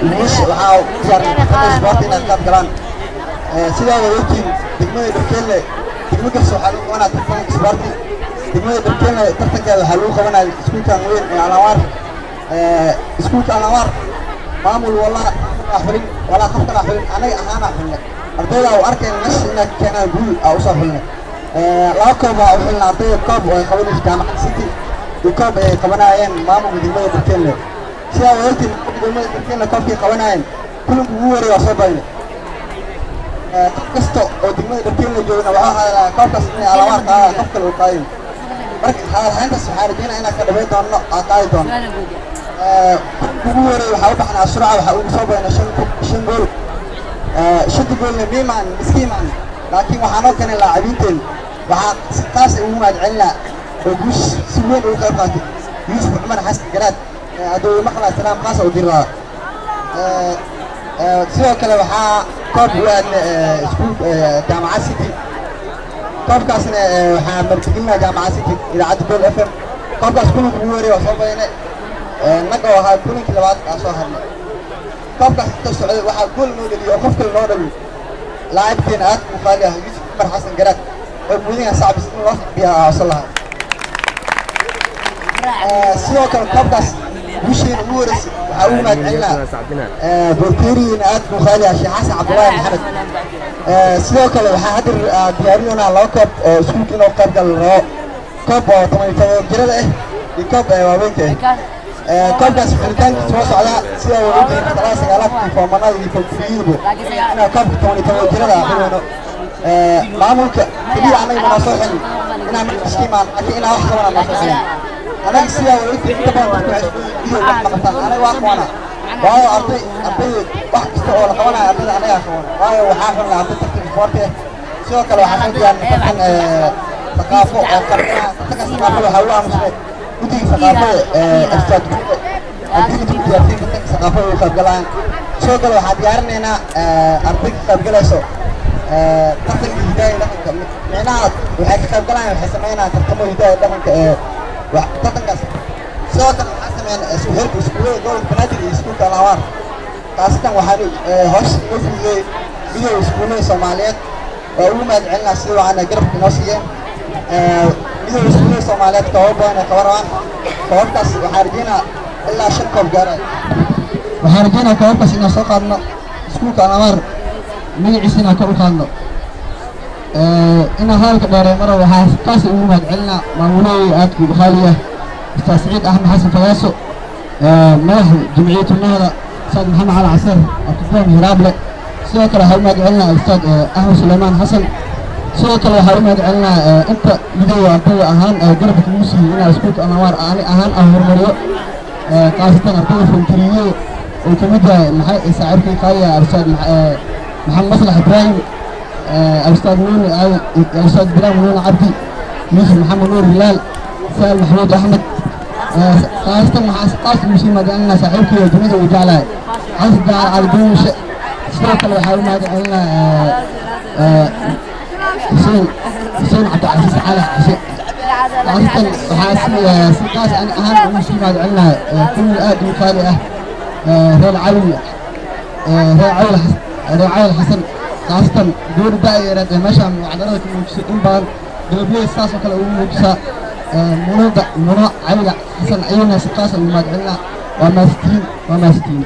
مش وحاو يعني سبورتنا كاب جران سيدا ويكين دقمة بركيلة دقمة كسو حلو وانا تفهم سبورتي دقمة بركيلة ترتكى حلو وانا سكول كان وين على سكول كان وار مامول والله أحفلين ولا خفت أحفلين أنا أحفلين أرتولا وأركن الناس إنك كان يقول أوصل فينا لاكوب أحفلنا أرتولا كوب ويخلوني في جامعة سيتي وكوب قبنا أيام مامو بدمية بركيلة سيا ويلتي بدمية بركيلة كوب كي قبنا أيام كلهم بوري وصباين كستو ودمية بركيلة جونا وها كوب كسني على وارد كوب كالوقاين برك هذا هندس حارجينا إنك كدبيت دون أقايد دون بوري وحاول بحنا أسرع وحاول صوبنا شن جول شد جول ميمان مسكيمان لكن وحنا كان اللاعبين تل وح ستاس يوم عنا وجوش سوين وكافاتي يوسف عمر حسن جراد هذا مخلص سلام قاسة وديرها سوى كلا وحا كوب وان سكول جامعة سيتي كوب كاسنا وحا مرتقلنا جامعة سيتي إذا عاد جول FM كوب كاس كلهم بوري وصوبنا نقوا هاي كلهم كلوات أصوهرنا كوب كاس تسعود وحا كل نودي وقف كل نودي لاعب كينات مخالية يوسف عمر حسن جراد ومدينة صعب سنين وقت بها أوصلها سيو كان كوبكاس وشين مورس وحاول ما تعلنا بوركيري نقاط مخالية شيخ حسن عبد الله محمد سيو كان وحاضر ديارينا لوكب سكول كنا وقبل الرو كوب طبعا جرده الكوب وابنته كوبكاس حلتان توصل على سيو ولدي خلاص قالت في مناطق الفيلبو أنا كوب طبعا جرده maamulka kaliya anay munaasabad inaan iskiimaan laakiin inaan wax qaban ma anaga sidaa weli inta badan iyo wax qabtaan anaga waa qoona waayo arday wax kasta oo la qabanayo ardayda anaga qaban waayo waxaa xun la arday tartiib sporti sidoo kale waxaa xidiyaan tartan thaqaafo oo qarna tartanka thaqaafo waxa uu aamusay guddiga thaqaafada aftaad guddiga diyaartin tartanka thaqaafo oo qaybgalaan sidoo kale waxaa diyaarinaynaa ardayda qaybgalayso tartanka hidaayo dhaqanka micnaha waxay ka qayb galayaan waxay sameynayaan tartamo hidaayo dhaqanka tartankaas sidoo kale waxaa sameeyaan isku-xirka iskuulada gobolka banaadir iyo iskuulka alawaar khaasatan waxaan hoos loo fududeeyey midowda iskuulada soomaaliyeed waa ugu mahad celinaa sida waxaana garabka inoo siiyeen midowda iskuulada soomaaliyeed koobo badan ay qaban rabaan koobabkaas waxaa rajeynaa ilaa 5 koob gaaraya waxaan rajeynaa koobabkaas inaan soo qaadno iskuulka alawaar magaciisina ka u qaadno ina haalka dheerey maro waxaa taas ugu mahad celinaa maamulahii aadka bukhaliya ustaad Saciid Axmed Xasan Fayaaso madaxa jumciyadda nahda ustaad Maxamed Cali Casar Abdullah Hiraable sidoo kale waxaa u mahad celinaa ustaad Axmed Suleymaan Xasan sidoo kale waxaa u mahad celinaa inta midowga ardayda ahaan garabka muusi inaa iskuulka alawaar ahaan horumariyo khaasatan ardayda funtiriyey oo ka mid yahay maxay saacirkii qaaliya ustaad محمد مصلح إبراهيم أستاذ نون أستاذ بلال نون عبدي يوسف محمد نور هلال سائل محمود أحمد خاصة مع قاسم مسلم مدينة صاحبك وجميل وجعله عز جعل على البنوش سوق الحيوان ما قلنا حسين عبد العزيز على حسين خاصة حاسي سقاس أنا أهم مسلم قلنا كل آدم خالئة هو العلوي رعاية الحسن خاصة دور دائرة مشى معدلات الموجسين بان دولبيه الساس وكلا موجسة منوع علي حسن عيونا سقاس المدعلة وما 60